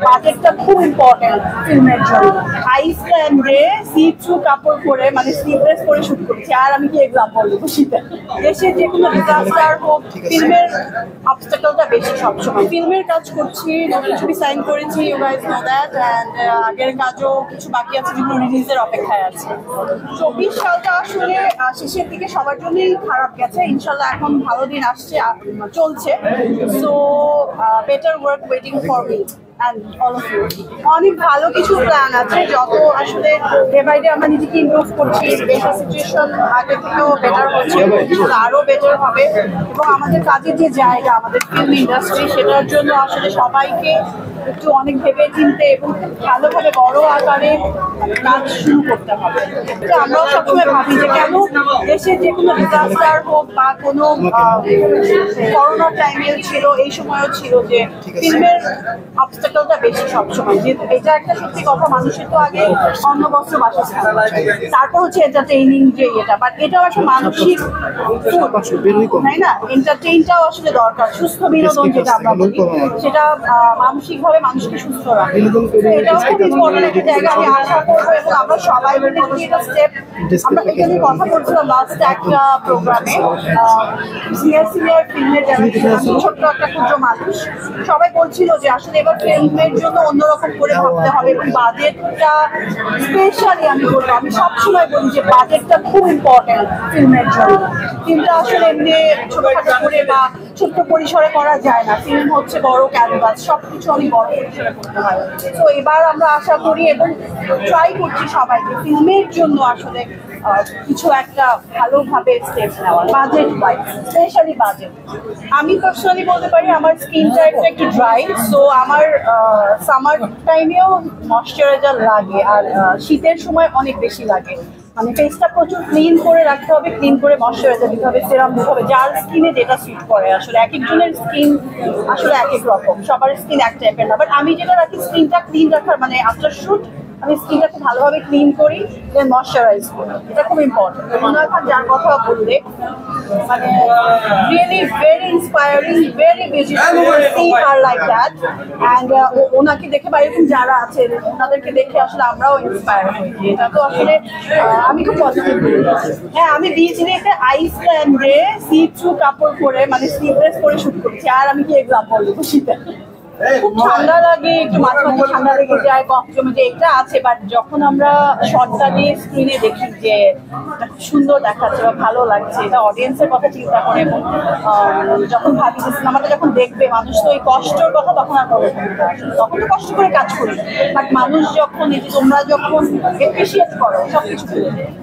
বাজেটটা খুব ইম্পর্টেন্ট ফিল্মের জন্য। আইসল্যান্ডে সি থ্রু কাপড় পরে মানে স্লিভলেস পরে শুট করছি। আর আমি কি এক্সাম্পল দেবো শীতে দেশে যে কোনো ডিজাস্টার হোক, ফিল্মের অবস্টাকলটা বেশি সবসময়। ফিল্মের কাজ করছি, নতুন ছবি সাইন করেছি, you guys know that, and আগের কাজও কিছু বাকি আছে যেগুলো রিলিজের অপেক্ষায় আছে। 24 সালটা আসলে শেষের দিকে সবার জন্যই খারাপ গেছে, ইনশাল্লাহ এখন ভালো দিন আসছে, চলছে। So better work waiting for me and all of you. অনেক ভালো কিছু প্ল্যান আছে, যত আসলে ডে বাই ডে আমরা নিজেকে ইমপ্রুভ করছি, দেশের সিচুয়েশন আগে থেকেও বেটার হচ্ছে, আরো বেটার হবে। এবং আমাদের কাজের যে জায়গা, আমাদের ফিল্ম ইন্ডাস্ট্রি, সেটার জন্য আসলে সবাইকে একটু অনেক ভেবে চিনতে এবং ভালোভাবে বড় আকারে কাজ শুরু করতে হবে। আমরাও সবসময় ভাবি যে কেন দেশের যে কোনো ডিজাস্টার হোক বা কোনো করোনা টাইমেও ছিল, এই সময়ও ছিল, যে ফিল্মের অবস্টাকলটা বেশি সবসময়। যেহেতু এটা একটা সত্যি কথা, মানুষের তো আগে অন্য বস্ত্র বাসস্থান, তারপর হচ্ছে এন্টারটেইনিং যে এটা, বাট এটাও একটা মানসিক, তাই না? এন্টারটেইনটাও আসলে দরকার, সুস্থ বিনোদন যেটা আমরা বলি, সেটা মানসিকভাবে মানুষকে সুস্থ রাখে। এটাও খুব ইম্পর্টেন্ট একটা জায়গা। আমি আশা করবো এবং আমরা সবাই মিলে যদি এটা স্টেপ, আমরা এখানে কথা বলছিলাম লাস্ট একটা প্রোগ্রামে, সিনিয়র ফিল্মের যারা ছোট্ট একটা ক্ষুদ্র মানুষ, সবাই বলছিল যে আসলে এবার ফিল্মের জন্য অন্যরকম করে ভাবতে হবে এবং বাজেটটা স্পেশালি, আমি বলবো, আমি সবসময় বলি যে বাজেটটা খুব ইম্পর্টেন্ট ফিল্মের জন্য। ফিল্মটা আসলে এমনি ছোটখাটো করে বা ছোট্ট পরিসরে করা যায় না, ফিল্ম হচ্ছে বড় ক্যানভাস, সবকিছু অনেক বড় পরিসরে করতে হয়। তো এবার আমরা আশা করি এবং ট্রাই করছি সবাইকে ফিল্মের জন্য আসলে কিছু একটা ভালোভাবে স্টেপ নেওয়া, বাজেট ওয়াইজ, স্পেশালি বাজেট। আমি পার্সোনালি বলতে পারি আমার স্কিন টাইপটা একটু ড্রাই, সো আমার সামার টাইমেও ময়শ্চারাইজার লাগে, আর শীতের সময় অনেক বেশি লাগে। মানে ফেসটা প্রচুর ক্লিন করে রাখতে হবে, ক্লিন করে ময়শ্চারাইজার দিতে হবে, সেরাম দিতে হবে, যার স্কিনে যেটা স্যুট করে। আসলে এক একজনের স্কিন আসলে এক এক রকম, সবার স্কিন এক টাইপের না, বাট আমি যেটা রাখি স্কিনটা ক্লিন রাখার, মানে আফটার শুট আমি স্কিনটাকে ভালোভাবে ক্লিন করি, দেন ময়শ্চারাইজ করি, এটা খুব ইম্পর্টেন্ট। মনে হয় যার কথা বললে মানে really very inspiring, very beautiful, see her like that, and ওনাকে দেখে বা এরকম যারা আছে ওনাদেরকে দেখে আসলে আমরাও ইন্সপায়ার হই। এটা তো আসলে আমি খুব পজিটিভ। হ্যাঁ, আমি বিচ ডেতে আইসল্যান্ডে সি থ্রু কাপড় পরে মানে স্লিভলেস পরে শুট করছি। আর আমি কি এক্সাম্পল দেবো শীতে খুব ঠান্ডা লাগে, একটু মাঝে মাঝে ঠান্ডা লেগে যায়, কফ জমে যায়, এটা আছে। বাট যখন আমরা শর্টটা দিয়ে স্ক্রিনে দেখি যে সুন্দর দেখাচ্ছে বা ভালো লাগছে, এটা অডিয়েন্সের কথা চিন্তা করে। এবং যখন ভাবি যে সিনেমাটা যখন দেখবে মানুষ, তো এই কষ্টর কথা তখন আর মনে করি না, তখন তো কষ্ট করে কাজ করি, বাট মানুষ যখন এই যে তোমরা যখন এপ্রিসিয়েট করো সবকিছু ভুলে যায়।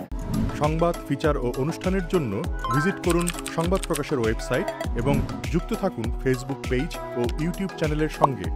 সংবাদ, ফিচার ও অনুষ্ঠানের জন্য ভিজিট করুন সংবাদ প্রকাশের ওয়েবসাইট এবং যুক্ত থাকুন ফেসবুক পেজ ও ইউটিউব চ্যানেলের সঙ্গে।